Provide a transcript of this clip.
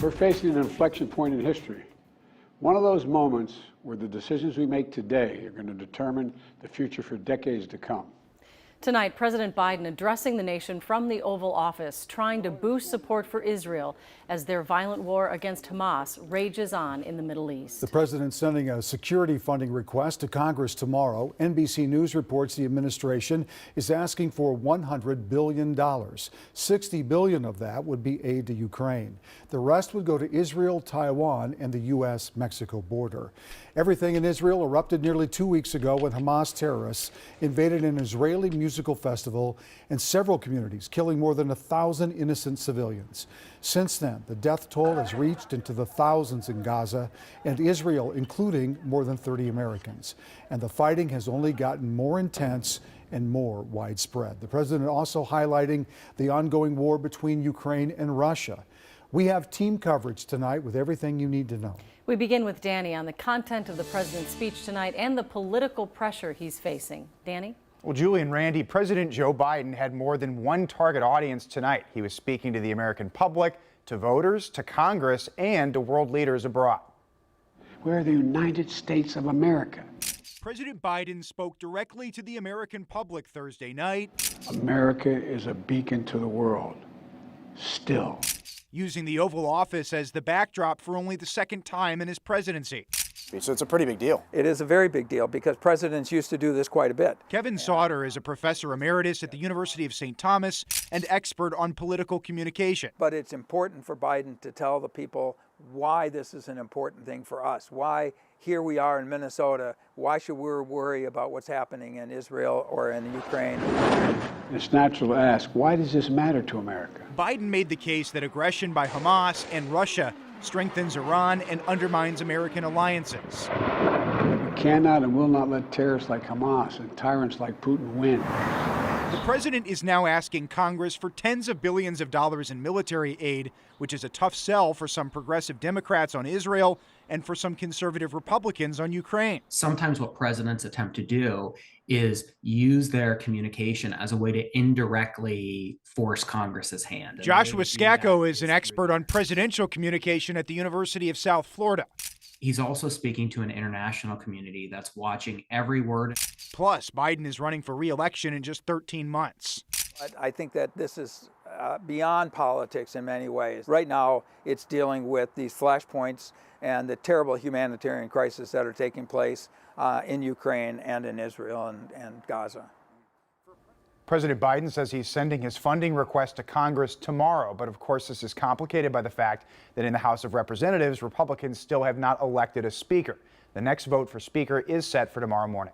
We're facing an inflection point in history. One of those moments where the decisions we make today are going to determine the future for decades to come. Tonight, President Biden addressing the nation from the Oval Office, trying to boost support for Israel as their violent war against Hamas rages on in the Middle East. The president sending a security funding request to Congress tomorrow. NBC News reports the administration is asking for $100 billion. $60 billion of that would be aid to Ukraine. The rest would go to Israel, Taiwan, and the U.S.-Mexico border. Everything in Israel erupted nearly 2 weeks ago when Hamas terrorists invaded an Israeli musical festival and several communities, killing more than 1,000 innocent civilians. Since then, the death toll has reached into the thousands in Gaza and Israel, including more than 30 Americans. And the fighting has only gotten more intense and more widespread. The president also highlighting the ongoing war between Ukraine and Russia. We have team coverage tonight with everything you need to know. We begin with Danny on the content of the president's speech tonight and the political pressure he's facing. Danny? Well, Julie and Randy, President Joe Biden had more than one target audience tonight. He was speaking to the American public, to voters, to Congress, and to world leaders abroad. We're the United States of America. President Biden spoke directly to the American public Thursday night. America is a beacon to the world, still. Using the Oval Office as the backdrop for only the second time in his presidency. So it's a pretty big deal. It is a very big deal because presidents used to do this quite a bit. Kevin Sauter is a professor emeritus at the University of St. Thomas and expert on political communication. But it's important for Biden to tell the people why this is an important thing for us. Why here we are in Minnesota, why should we worry about what's happening in Israel or in Ukraine? It's natural to ask, why does this matter to America? Biden made the case that aggression by Hamas and Russia strengthens Iran and undermines American alliances. We cannot and will not let terrorists like Hamas and tyrants like Putin win. The president is now asking Congress for tens of billions of dollars in military aid, which is a tough sell for some progressive Democrats on Israel and for some conservative Republicans on Ukraine. Sometimes what presidents attempt to do is use their communication as a way to indirectly force Congress's hand. Joshua Scacco is an expert on presidential communication at the University of South Florida. He's also speaking to an international community that's watching every word. Plus, Biden is running for re-election in just 13 months. I think that this is beyond politics in many ways. Right now, it's dealing with these flashpoints and the terrible humanitarian crisis that are taking place in Ukraine and in Israel and Gaza. President Biden says he's sending his funding request to Congress tomorrow. But of course, this is complicated by the fact that in the House of Representatives, Republicans still have not elected a speaker. The next vote for speaker is set for tomorrow morning.